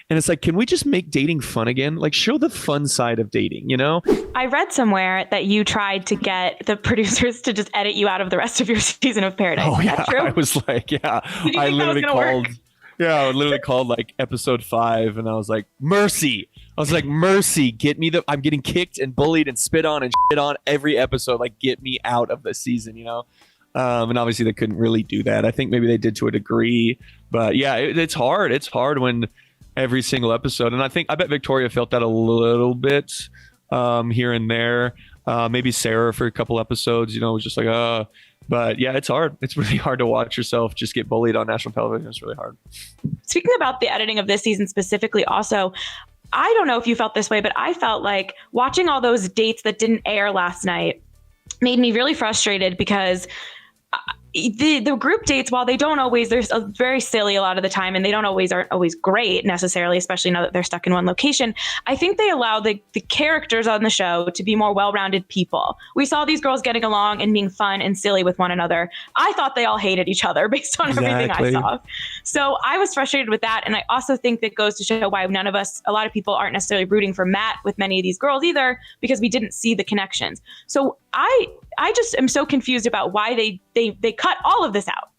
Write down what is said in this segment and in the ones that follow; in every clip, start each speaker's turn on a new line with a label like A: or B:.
A: And it's like, can we just make dating fun again? Like, show the fun side of dating, you know?
B: I read somewhere that you tried to get the producers to just edit you out of the rest of your season of Paradise.
A: Oh
B: Is
A: yeah,
B: that true?
A: I was like, yeah,
B: Did you
A: I
B: think that was
A: literally
B: going to work?
A: called, yeah, I literally called like episode 5, and I was like, mercy. I was like, mercy, get me I'm getting kicked and bullied and spit on and shit on every episode. Like, get me out of the season, you know? And obviously they couldn't really do that. I think maybe they did to a degree, but yeah, it's hard. It's hard when every single episode, and I bet Victoria felt that a little bit here and there. Maybe Sarah for a couple episodes, you know, was just like, but yeah, it's hard. It's really hard to watch yourself just get bullied on national television. It's really hard.
B: Speaking about the editing of this season specifically, also, I don't know if you felt this way, but I felt like watching all those dates that didn't air last night made me really frustrated because the group dates, while they don't always, they're very silly a lot of the time, and they aren't always great necessarily, especially now that they're stuck in one location. I think they allow the characters on the show to be more well-rounded people. We saw these girls getting along and being fun and silly with one another. I thought they all hated each other based on everything I saw. So I was frustrated with that. And I also think that goes to show why a lot of people aren't necessarily rooting for Matt with many of these girls either, because we didn't see the connections. So I just am so confused about why they cut all of this out.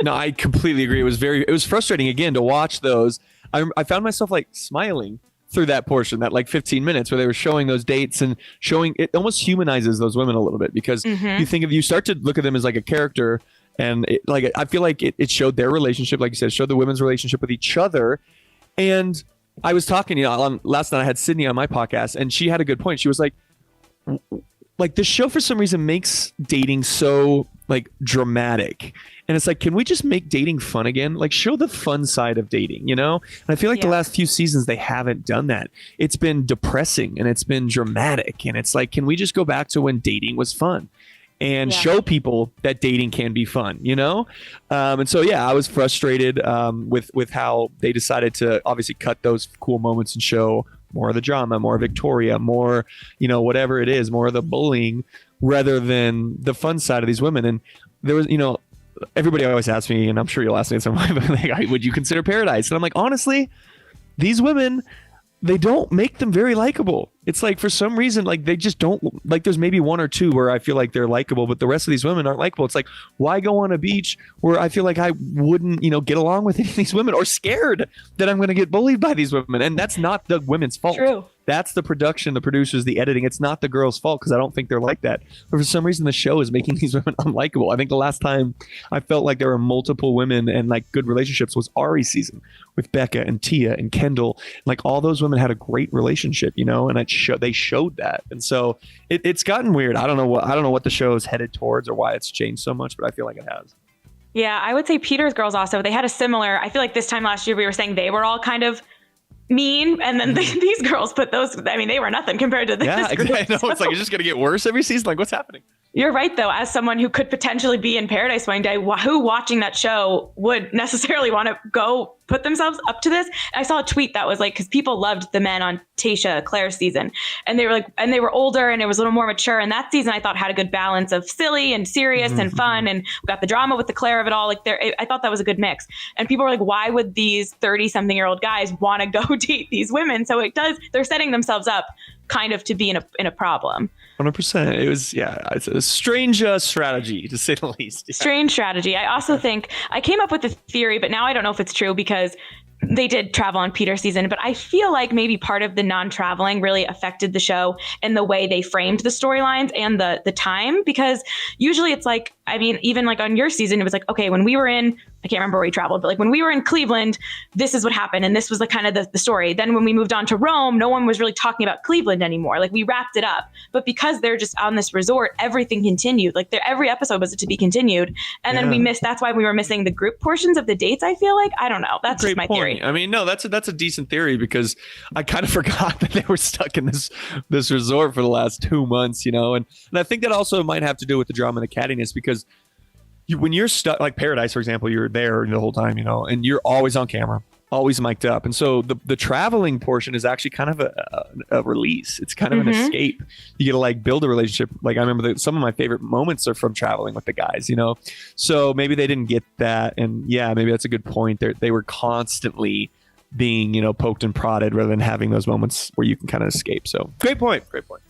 A: No, I completely agree. It was frustrating again to watch those. I found myself like smiling through that portion, that like 15 minutes where they were showing those dates and showing it almost humanizes those women a little bit, because you start to look at them as like a character, and I feel like it showed their relationship, like you said, showed the women's relationship with each other. And I was talking, last night I had Sydney on my podcast, and she had a good point. She was like the show for some reason makes dating so like dramatic, and it's like, can we just make dating fun again? Like, show the fun side of dating, you know? And I feel like the last few seasons they haven't done that. It's been depressing and it's been dramatic, and it's like, can we just go back to when dating was fun and show people that dating can be fun, you know? And so I was frustrated with how they decided to obviously cut those cool moments and show more of the drama, more Victoria, more, whatever it is, more of the bullying, rather than the fun side of these women. And there was, everybody always asks me, and I'm sure you'll ask me at some point, like, would you consider Paradise? And I'm like, honestly, these women, they don't make them very likable. It's like, for some reason, like, they just don't, like, there's maybe one or two where I feel like they're likable, but the rest of these women aren't likable. It's like, why go on a beach where I feel like I wouldn't, get along with any of these women, or scared that I'm going to get bullied by these women? And that's not the women's fault.
B: True.
A: That's the production, the producers, the editing. It's not the girls' fault, because I don't think they're like that. But for some reason, the show is making these women unlikable. I think the last time I felt like there were multiple women and like good relationships was Ari's season with Becca and Tia and Kendall. Like, all those women had a great relationship, and they showed that. And so it's gotten weird. I don't know what the show is headed towards or why it's changed so much, but I feel like it has.
B: Yeah, I would say Peter's girls also, they had a similar, I feel like this time last year we were saying they were all kind of mean, and then these girls put those, they were nothing compared to this.
A: Yeah, exactly. I know.
B: So,
A: it's like, it's just going to get worse every season. Like, what's happening?
B: You're right, though. As someone who could potentially be in Paradise one day, who watching that show would necessarily want to go put themselves up to this? I saw a tweet that was like, because people loved the men on Tayshia Claire's season, and they were like, and they were older and it was a little more mature. And that season I thought had a good balance of silly and serious and fun, and we got the drama with the Claire of it all. Like, I thought that was a good mix. And people were like, why would these 30-something-year-old guys want to go date these women? So they're setting themselves up kind of to be in a problem.
A: 100%. It was, it's a strange strategy, to say the least. Yeah.
B: Strange strategy. I also think I came up with a theory, but now I don't know if it's true, because they did travel on Peter's season, but I feel like maybe part of the non-traveling really affected the show and the way they framed the storylines and the time, because usually it's like, even like on your season, it was like, okay, when we were in, I can't remember where we traveled, but like when we were in Cleveland, this is what happened. And this was the kind of the story. Then when we moved on to Rome, no one was really talking about Cleveland anymore. Like, we wrapped it up. But because they're just on this resort, everything continued. Like, every episode was to be continued. And then we missed, that's why we were missing the group portions of the dates, I feel like. I don't know. That's just my theory.
A: No, that's a decent theory, because I kind of forgot that they were stuck in this resort for the last 2 months, and I think that also might have to do with the drama and the cattiness, because when you're stuck, like Paradise, for example, you're there the whole time, and you're always on camera, always mic'd up. And so the traveling portion is actually kind of a release. It's kind of an escape. You get to like build a relationship. Like, I remember some of my favorite moments are from traveling with the guys, So maybe they didn't get that. And maybe that's a good point. They were constantly being, poked and prodded rather than having those moments where you can kind of escape. So great point. Great point.